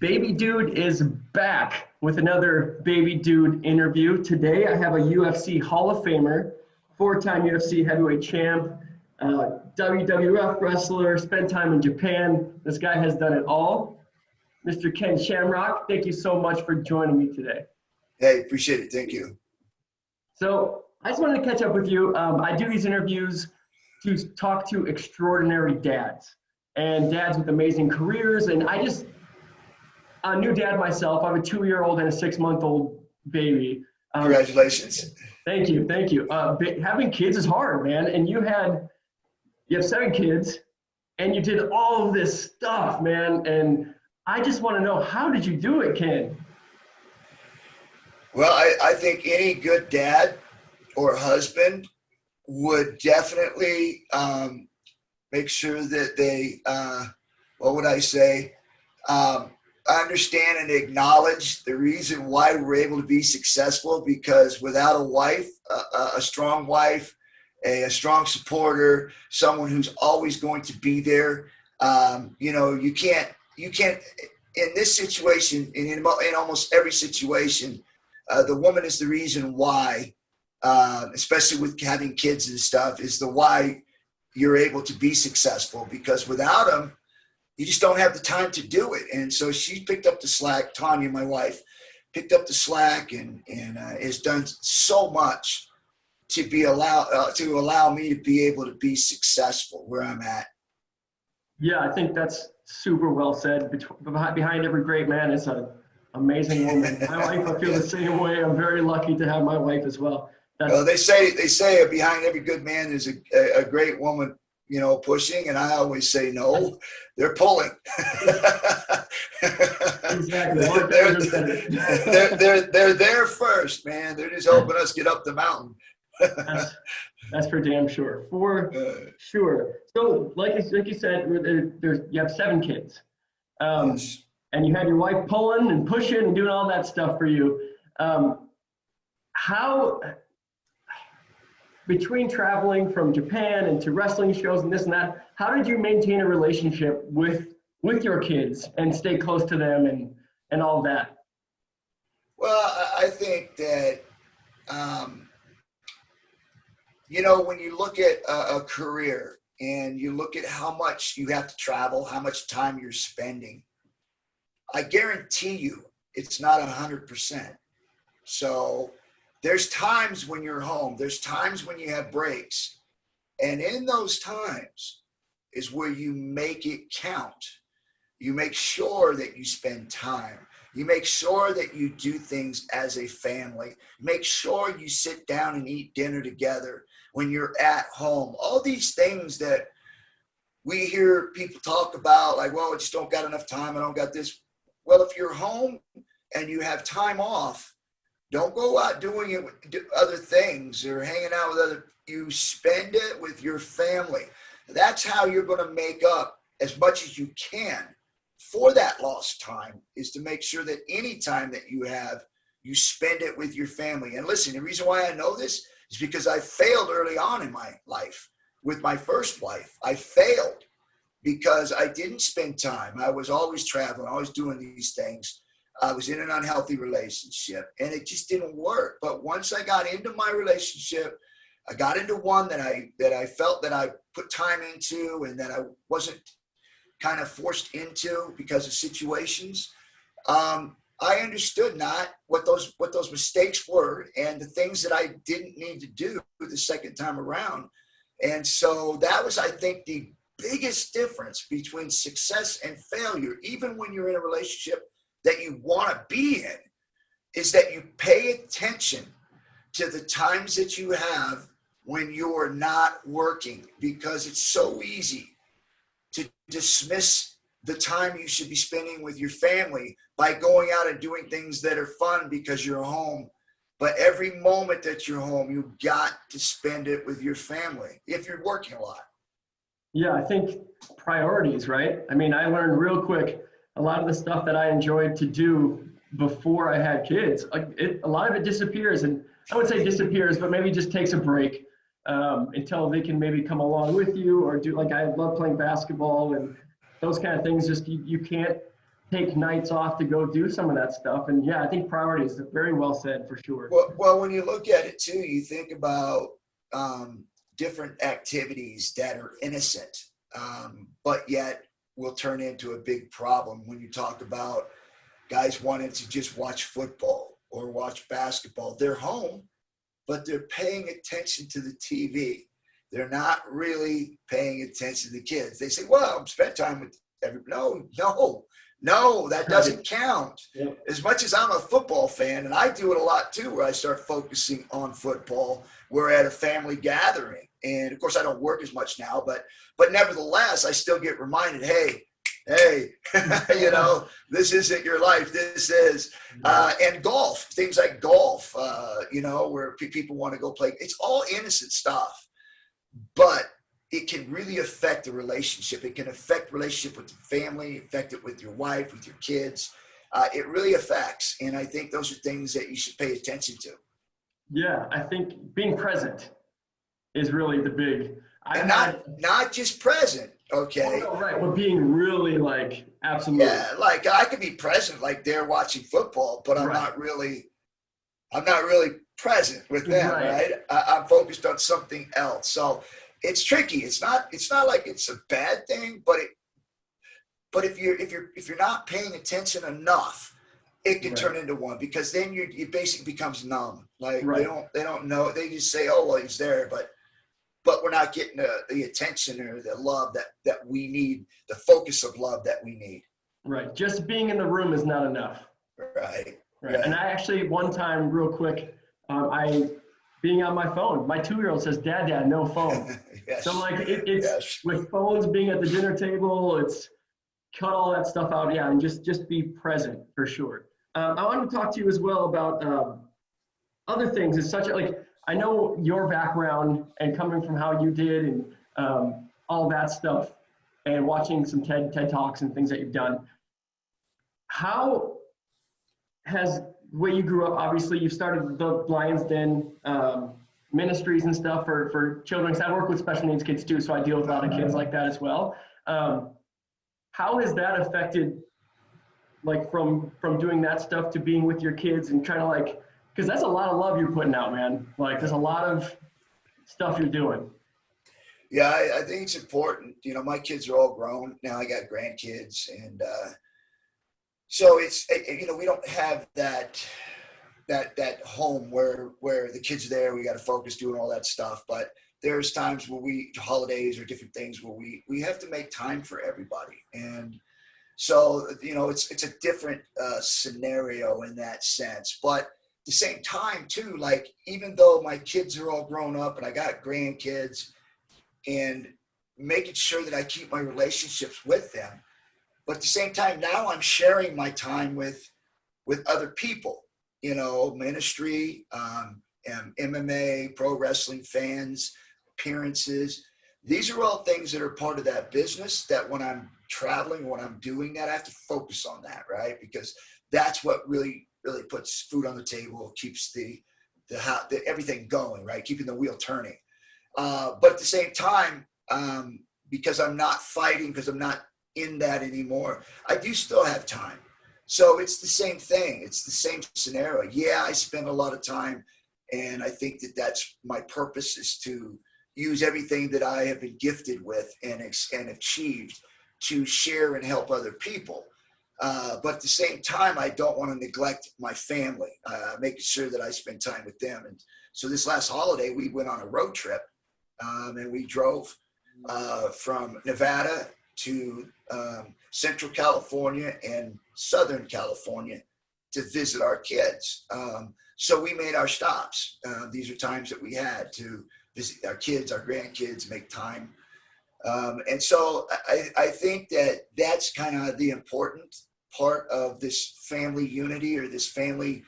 Baby Dude is back with another Baby Dude interview. Today I have a UFC Hall of Famer, four-time UFC heavyweight champ, WWF wrestler, spent time in Japan. This guy has done it all. Mr. Ken Shamrock, thank you so much for joining me today. Hey, appreciate it. Thank you. So I just wanted to catch up with you. I do these interviews to talk to extraordinary dads and dads with amazing careers. And I'm a new dad myself. I have a 2-year-old and a 6-month-old baby. Congratulations. Thank you. Having kids is hard, man. And you have 7 kids and you did all of this stuff, man. And I just want to know, how did you do it, Ken? Well, I think any good dad or husband would definitely make sure that they, understand and acknowledge the reason why we're able to be successful, because without a wife, a strong wife, a strong supporter, someone who's always going to be there, you can't in this situation, in almost every situation, the woman is the reason why, especially with having kids and stuff, is the why you're able to be successful, because without them, you just don't have the time to do it. And so she picked up the slack. Tanya, my wife, picked up the slack and has done so much to allow me to be able to be successful where I'm at. Yeah, I think that's super well said. Behind every great man is an amazing woman. My wife, I feel the same way. I'm very lucky to have my wife as well. Well, they say behind every good man is a great woman, pushing, and I always say no, they're pulling. Exactly. they're there first, man. They're just helping us get up the mountain. That's for damn sure. For sure. So, like you said, you have 7 kids, Yes. and you had your wife pulling and pushing and doing all that stuff for you. How, between traveling from Japan and to wrestling shows and this and that, how did you maintain a relationship with your kids and stay close to them and all that? Well, I think that, when you look at a career and you look at how much you have to travel, how much time you're spending, I guarantee you it's not 100%. So there's times when you're home, there's times when you have breaks. And in those times is where you make it count. You make sure that you spend time. You make sure that you do things as a family. Make sure you sit down and eat dinner together when you're at home. All these things that we hear people talk about, like, well, I just don't got enough time. I don't got this. Well, if you're home and you have time off, don't go out doing it with other things or hanging out with other. You spend it with your family. That's how you're going to make up as much as you can for that lost time, is to make sure that any time that you have, you spend it with your family. And listen, the reason why I know this is because I failed early on in my life with my first wife. I failed because I didn't spend time. I was always traveling, always doing these things. I was in an unhealthy relationship and it just didn't work. But once I got into my relationship, I got into one that I felt that I put time into and that I wasn't kind of forced into because of situations. I understood not what those mistakes were and the things that I didn't need to do the second time around. And so that was, I think, the biggest difference between success and failure, even when you're in a relationship that you want to be in, is that you pay attention to the times that you have when you're not working, because it's so easy to dismiss the time you should be spending with your family by going out and doing things that are fun because you're home. But every moment that you're home, you got to spend it with your family if you're working a lot. Yeah, I think priorities, right? I mean, I learned real quick, a lot of the stuff that I enjoyed to do before I had kids, a lot of it disappears. And I wouldn't say disappears, but maybe just takes a break until they can maybe come along with you or do, like, I love playing basketball and those kind of things. Just you can't take nights off to go do some of that stuff. And yeah, I think priorities, very well said for sure. Well, when you look at it too, you think about different activities that are innocent, but yet will turn into a big problem when you talk about guys wanting to just watch football or watch basketball. They're home, but they're paying attention to the TV. They're not really paying attention to the kids. They say, well, I'm spent time with everybody. No, that doesn't count. Yep. As much as I'm a football fan, and I do it a lot too, where I start focusing on football, we're at a family gathering. And of course, I don't work as much now, but nevertheless, I still get reminded, hey, you know, this isn't your life. This is, and golf, things like golf, you know, where people want to go play. It's all innocent stuff, but it can really affect the relationship. It can affect relationship with the family, affect it with your wife, with your kids. It really affects. And I think those are things that you should pay attention to. Yeah, I think being present is really the big. And not just present, okay? Oh, right, but being really like, absolutely. Yeah, like I could be present, like they're watching football, but I'm not really present with them, right? I'm focused on something else. So it's tricky. It's not like it's a bad thing, but if you're not paying attention enough, it can turn into one, because then it basically becomes numb. Like they don't know. They just say, oh well, he's there, but we're not getting the attention or the love that we need, the focus of love that we need. Right. Just being in the room is not enough. Right. And I actually, one time, real quick, being on my phone, my 2-year-old says, Dad, no phone. Yes. So like it's with phones, being at the dinner table, it's cut all that stuff out. Yeah. And just be present for sure. I want to talk to you as well about other things. It's such a, like, I know your background and coming from how you did and all that stuff, and watching some TED Talks and things that you've done. How has the way you grew up, obviously you started the Lions Den ministries and stuff for children. I work with special needs kids too, so I deal with a lot of kids like that as well. How has that affected, like from doing that stuff to being with your kids and trying to like, because that's a lot of love you're putting out, man. Like there's a lot of stuff you're doing. Yeah, I think it's important. You know, my kids are all grown now. I got grandkids, and so it's, you know, we don't have that home where the kids are there. We got to focus doing all that stuff. But there's times where holidays or different things where we have to make time for everybody. And so, you know, it's a different scenario in that sense. But at the same time too, like, even though my kids are all grown up and I got grandkids, and making sure that I keep my relationships with them. But at the same time, now I'm sharing my time with other people, you know, ministry, MMA, pro wrestling, fans, appearances. These are all things that are part of that business, that when I'm traveling, when I'm doing that, I have to focus on that, right? Because that's what really, really puts food on the table, keeps the everything going, right? Keeping the wheel turning. But at the same time, because I'm not fighting, because I'm not in that anymore, I do still have time. So it's the same thing. It's the same scenario. Yeah, I spend a lot of time, and I think that that's my purpose, is to use everything that I have been gifted with and achieved to share and help other people. But at the same time, I don't want to neglect my family, making sure that I spend time with them. And so this last holiday, we went on a road trip. And we drove from Nevada to Central California and Southern California to visit our kids. So we made our stops. These are times that we had to visit our kids, our grandkids, make time. And so I think that that's kind of the important part of this family unity, or this family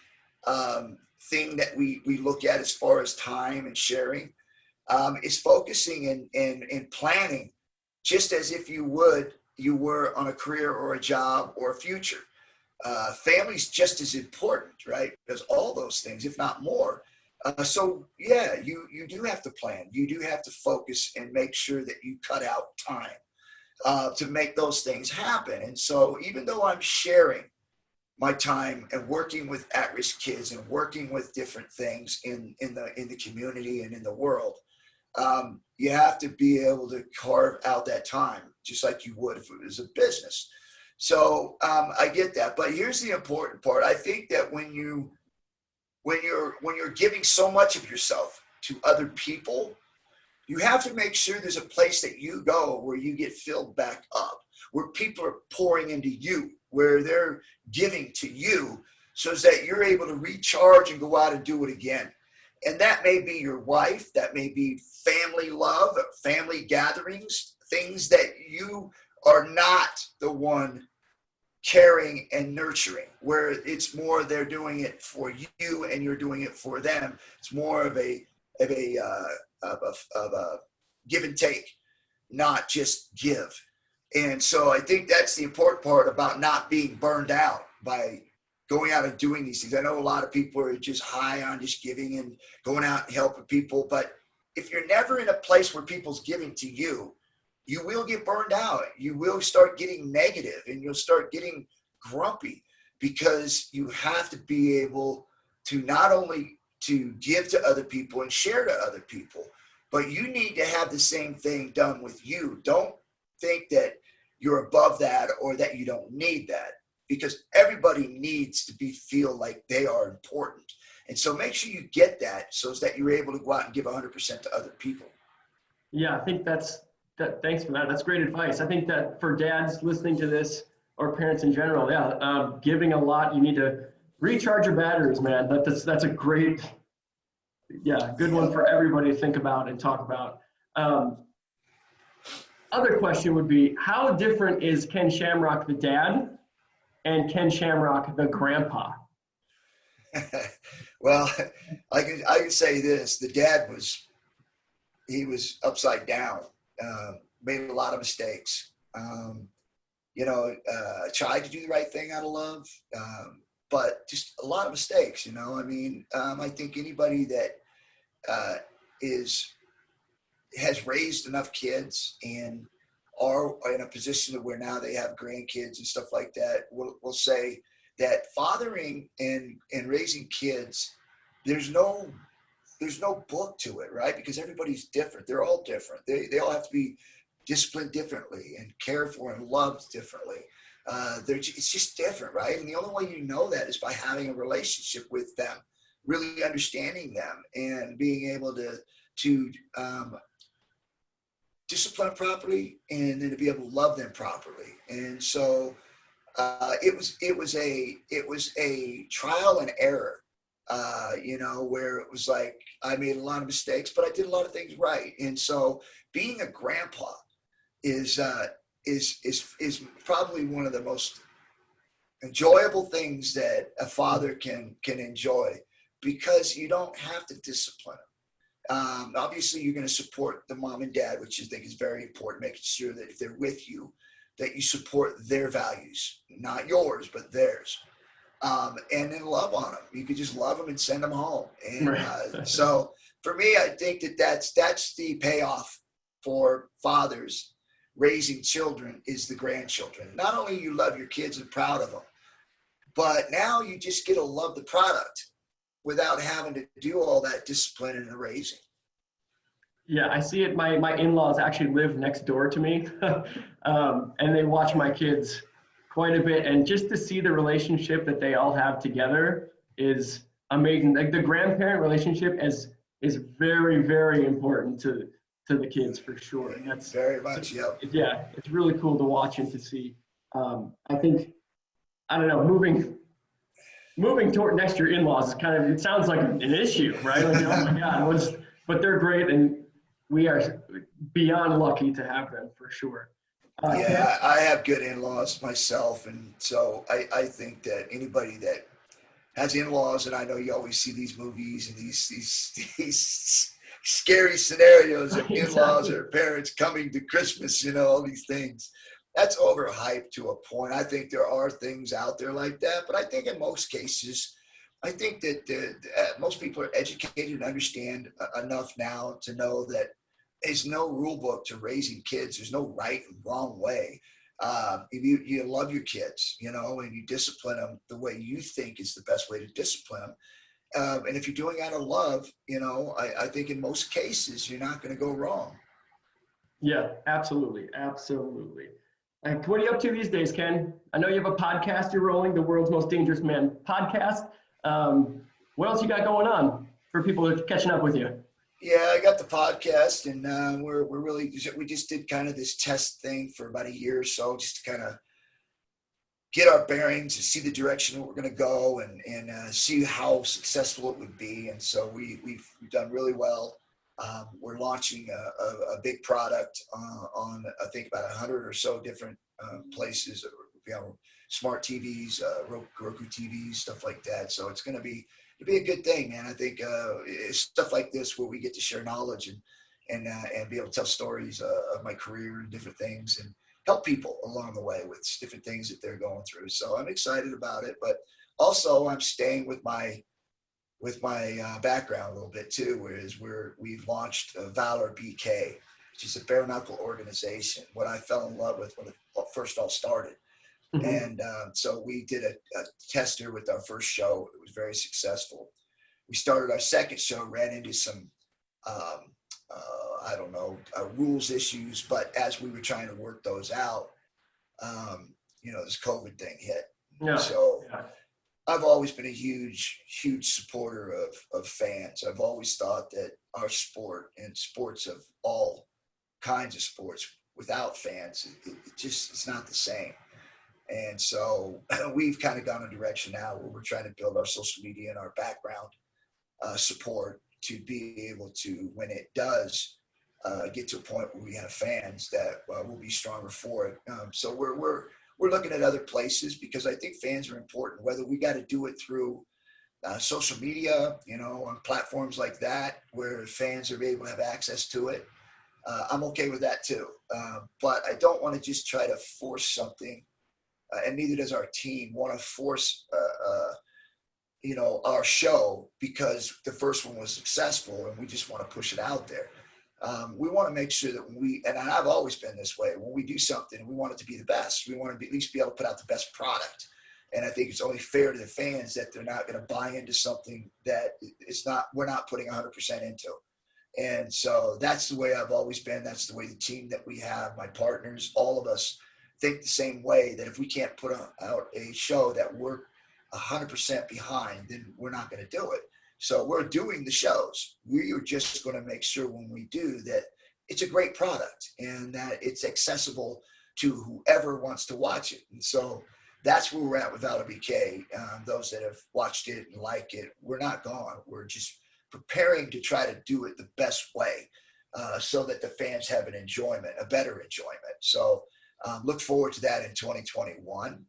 thing that we look at as far as time and sharing. Is focusing and planning, just as if you were on a career or a job or a future. Family's just as important, right? As all those things, if not more. So yeah, you do have to plan. You do have to focus and make sure that you cut out time. to make those things happen. And so even though I'm sharing my time and working with at-risk kids and working with different things in the community and in the world, you have to be able to carve out that time just like you would if it was a business. So I get that, but here's the important part. I think that when you're giving so much of yourself to other people, you have to make sure there's a place that you go where you get filled back up, where people are pouring into you, where they're giving to you, so that you're able to recharge and go out and do it again. And that may be your wife, that may be family love, family gatherings, things that you are not the one caring and nurturing, where it's more they're doing it for you and you're doing it for them. It's more of a give and take, not just give. And so I think that's the important part about not being burned out by going out and doing these things. I know a lot of people are just high on just giving and going out and helping people, but if you're never in a place where people's giving to you, you will get burned out. You will start getting negative and you'll start getting grumpy, because you have to be able to not only to give to other people and share to other people, but you need to have the same thing done with you. Don't think that you're above that or that you don't need that, because everybody needs to feel like they are important. And so make sure you get that so that you're able to go out and give 100% to other people. Yeah, I think thanks for that. That's great advice. I think that for dads listening to this, or parents in general, giving a lot, you need to recharge your batteries, man. That's a great, good one for everybody to think about and talk about. Other question would be, how different is Ken Shamrock the dad and Ken Shamrock the grandpa? Well, I can say this: the dad he was upside down, made a lot of mistakes. Tried to do the right thing out of love, but just a lot of mistakes. I think anybody that has raised enough kids and are in a position where now they have grandkids and stuff like that will say that fathering and raising kids, there's no book to it, right? Because everybody's different. They're all different. They all have to be disciplined differently and cared for and loved differently. It's just different, right? And the only way you know that is by having a relationship with them, really understanding them, and being able to discipline properly, and then to be able to love them properly. And so it was a trial and error, where it was like I made a lot of mistakes, but I did a lot of things right. And so being a grandpa is probably one of the most enjoyable things that a father can enjoy, because you don't have to discipline them. Obviously, you're going to support the mom and dad, which I think is very important, making sure that if they're with you, that you support their values, not yours, but theirs. And then love on them. You could just love them and send them home. And so for me, I think that's the payoff for fathers raising children, is the grandchildren. Not only you love your kids and proud of them, but now you just get to love the product without having to do all that discipline and the raising. Yeah, I see it. My in-laws actually live next door to me, and they watch my kids quite a bit. And just to see the relationship that they all have together is amazing. Like the grandparent relationship is very, very important to the kids, for sure. And that's very much, yep. Yeah, it's really cool to watch and to see. I think, I don't know, moving toward next to your in-laws is kind of, it sounds like an issue, right? Like, oh my God, but they're great, and we are beyond lucky to have them, for sure. I have good in-laws myself, and so I think that anybody that has in-laws, and I know you always see these movies and these scary scenarios of in-laws or parents coming to Christmas, all these things. That's overhyped to a point. I think there are things out there like that, but I think in most cases, I think that most people are educated and understand enough now to know that is no rule book to raising kids. There's no right and wrong way. If you love your kids, you know, and you discipline them the way you think is the best way to discipline them. And if you're doing out of love, you know, I think in most cases, you're not going to go wrong. Yeah, absolutely. Absolutely. Like, what are you up to these days, Ken? I know you have a podcast you're rolling, the World's Most Dangerous Man podcast. What else you got going on for people that are catching up with you? Yeah, I got the podcast, and we just did kind of this test thing for about a year or so, just to kind of get our bearings and see the direction that we're going to go, and see how successful it would be. And so we've done really well. We're launching a big product on I think about 100 or so different places, you know, smart TVs, Roku TVs, stuff like that. So it'll be a good thing, man. I think it's stuff like this where we get to share knowledge and be able to tell stories of my career and different things, and help people along the way with different things that they're going through. So I'm excited about it, but also I'm staying with my background a little bit too, whereas we've launched Valor BK, which is a bare knuckle organization, what I fell in love with when it first all started. Mm-hmm. And so we did a tester with our first show. It was very successful. We started our second show, ran into some, I don't know, rules issues, but as we were trying to work those out, you know, this COVID thing hit. Yeah. So yeah. I've always been a huge huge supporter of fans. I've always thought that our sport and sports of all kinds of sports without fans, it's not the same. And so we've kind of gone a direction now where we're trying to build our social media and our background support to be able to, when it does get to a point where we have fans, that we'll be stronger for it. So we're looking at other places, because I think fans are important, whether we got to do it through social media, you know, on platforms like that, where fans are able to have access to it. I'm okay with that too. But I don't want to just try to force something, and neither does our team want to force, you know, our show because the first one was successful and we just want to push it out there. We want to make sure that and I've always been this way, when we do something, we want it to be the best. We want to at least be able to put out the best product. And I think it's only fair to the fans that they're not going to buy into something that we're not putting 100% into. And so that's the way I've always been. That's the way the team that we have, my partners, all of us think the same way, that if we can't put out a show that we're 100% behind, then we're not going to do it. So we're doing the shows. We are just going to make sure when we do that it's a great product and that it's accessible to whoever wants to watch it. And so that's where we're at with Valor BK. Those that have watched it and like it, we're not gone. We're just preparing to try to do it the best way, so that the fans have a better enjoyment. So look forward to that in 2021.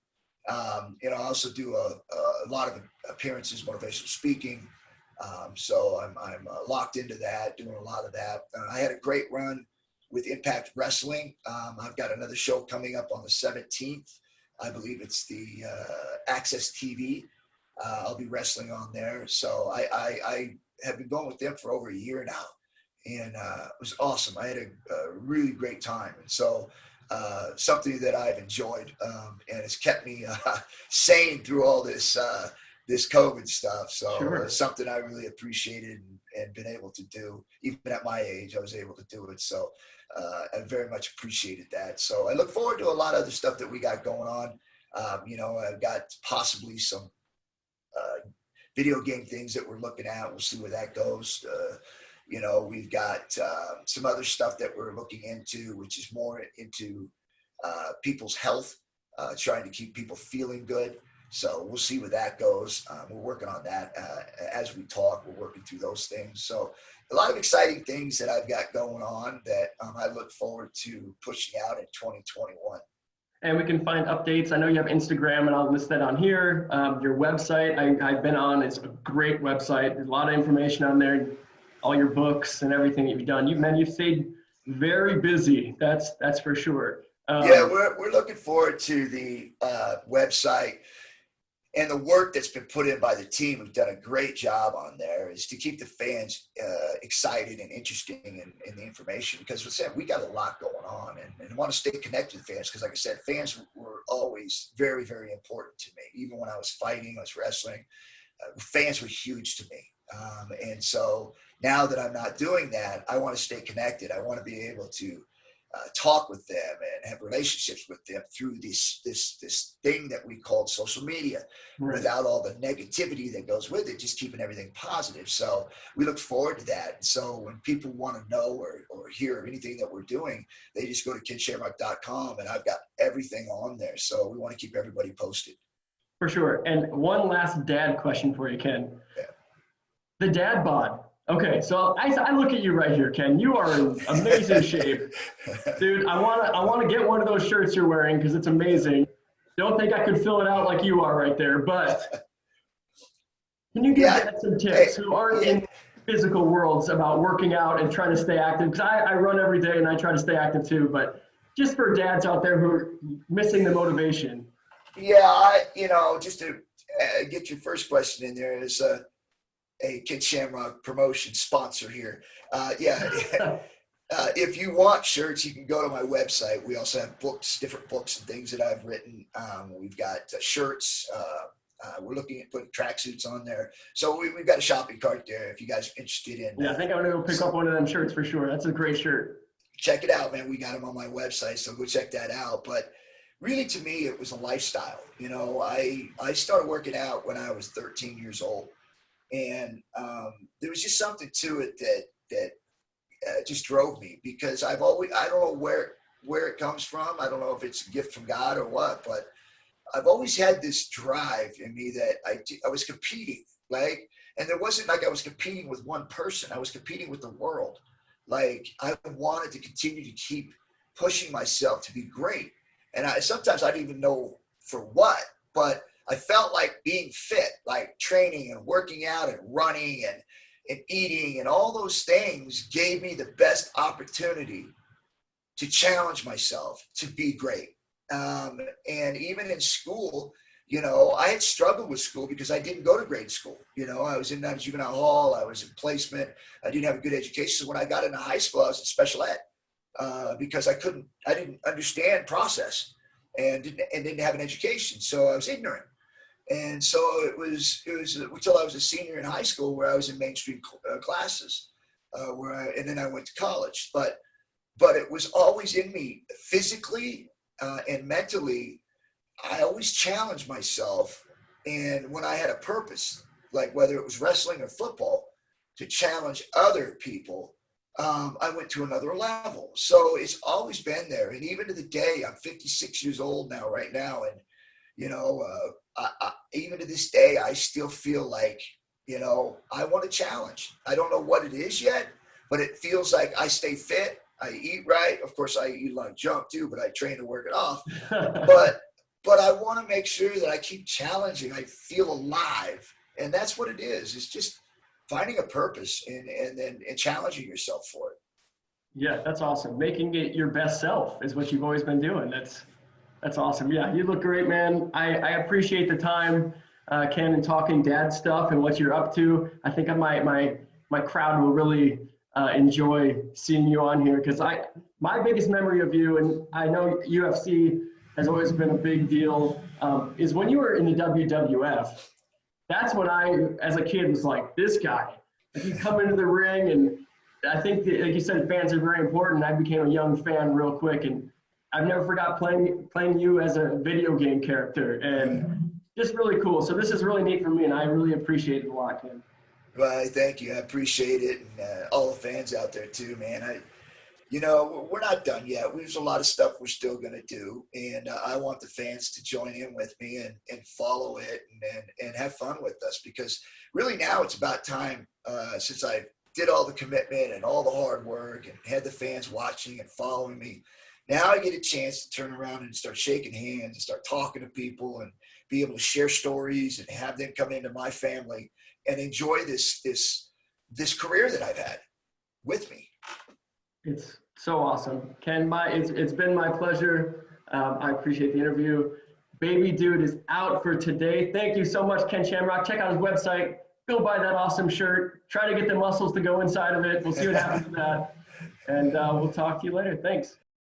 You know, I also do a lot of appearances, motivational speaking. So I'm locked into that, doing a lot of that. I had a great run with Impact Wrestling. I've got another show coming up on the 17th. I believe it's the Access TV. I'll be wrestling on there. So I have been going with them for over a year now, and it was awesome. I had a really great time. And so something that I've enjoyed, and it's kept me sane through all this COVID stuff. So Sure. It's something I really appreciated and been able to do. Even at my age, I was able to do it. So I very much appreciated that. So I look forward to a lot of other stuff that we got going on. You know, I've got possibly some video game things that we're looking at. We'll see where that goes. You know, we've got some other stuff that we're looking into, which is more into people's health, trying to keep people feeling good. So we'll see where that goes. We're working on that as we talk. We're working through those things. So a lot of exciting things that I've got going on that I look forward to pushing out in 2021. And we can find updates. I know you have Instagram, and I'll list that on here. Your website, I've been on. It's a great website. There's a lot of information on there, all your books and everything you've done. You've stayed very busy. That's for sure. Yeah, we're looking forward to the website. And the work that's been put in by the team, who've done a great job on there, is to keep the fans excited and interested in the information. Because we got a lot going on, and want to stay connected to fans. Because like I said, fans were always very, very important to me. Even when I was fighting, I was wrestling, fans were huge to me. And so now that I'm not doing that, I want to stay connected. I want to be able to talk with them and have relationships with them through this thing that we called social media, Right. without all the negativity that goes with it, just keeping everything positive. So we look forward to that. And so when people want to know or hear anything that we're doing, they just go to kidshamrock.com, and I've got everything on there. So we want to keep everybody posted. For sure. And one last dad question for you, Ken. Yeah. The dad bod. Okay, so I look at you right here, Ken. You are in amazing shape. Dude, I wanna get one of those shirts you're wearing because it's amazing. Don't think I could fill it out like you are right there, but can you give dad some tips who aren't in physical worlds about working out and trying to stay active? Because I run every day and I try to stay active too, but just for dads out there who are missing the motivation. Yeah, just to get your first question in there, is a Kid Shamrock promotion sponsor here. If you want shirts, you can go to my website. We also have books, different books and things that I've written. We've got shirts. We're looking at putting tracksuits on there. So we've got a shopping cart there if you guys are interested in. Yeah, I think I'm going to go pick up one of them shirts for sure. That's a great shirt. Check it out, man. We got them on my website, so go check that out. But really, to me, it was a lifestyle. I started working out when I was 13 years old. And there was just something to it that just drove me, because I don't know where it comes from. I don't know if it's a gift from God or what, but I've always had this drive in me that I was competing, like, and it wasn't like I was competing with one person. I was competing with the world. Like, I wanted to continue to keep pushing myself to be great. And sometimes I didn't even know for what, but I felt like being fit, like training and working out and running and eating and all those things gave me the best opportunity to challenge myself to be great. And even in school, I had struggled with school because I didn't go to grade school. I was in juvenile hall, I was in placement, I didn't have a good education. So when I got into high school, I was in special ed because I didn't understand process and didn't have an education. So I was ignorant. And so it was until I was a senior in high school where I was in mainstream classes, and then I went to college. But it was always in me, physically and mentally. I always challenged myself, and when I had a purpose, like whether it was wrestling or football, to challenge other people, I went to another level. So it's always been there, and even to the day, I'm 56 years old now, right now, and even to this day, I still feel like, I want to challenge. I don't know what it is yet, but it feels like I stay fit. I eat right. Of course, I eat a lot of junk too, but I train to work it off. But I want to make sure that I keep challenging. I feel alive. And that's what it is. It's just finding a purpose and challenging yourself for it. Yeah, that's awesome. Making it your best self is what you've always been doing. That's awesome. Yeah, you look great, man. I appreciate the time, Ken, and talking dad stuff and what you're up to. I think my crowd will really enjoy seeing you on here, because my biggest memory of you, and I know UFC has always been a big deal, is when you were in the WWF. That's when I, as a kid, was like, this guy. Like, you come into the ring, and I think, like you said, fans are very important. I became a young fan real quick, and I've never forgot playing you as a video game character, and just really cool. So this is really neat for me, and I really appreciate it a lot, Ken. Well, thank you. I appreciate it. And all the fans out there too, man. We're not done yet. There's a lot of stuff we're still going to do. And I want the fans to join in with me and follow it and have fun with us, because really now it's about time, since I did all the commitment and all the hard work and had the fans watching and following me. Now I get a chance to turn around and start shaking hands and start talking to people and be able to share stories and have them come into my family and enjoy this career that I've had with me. It's so awesome, Ken. It's been my pleasure. I appreciate the interview. Baby Dude is out for today. Thank you so much, Ken Shamrock. Check out his website. Go buy that awesome shirt. Try to get the muscles to go inside of it. We'll see what happens with that. And we'll talk to you later. Thanks.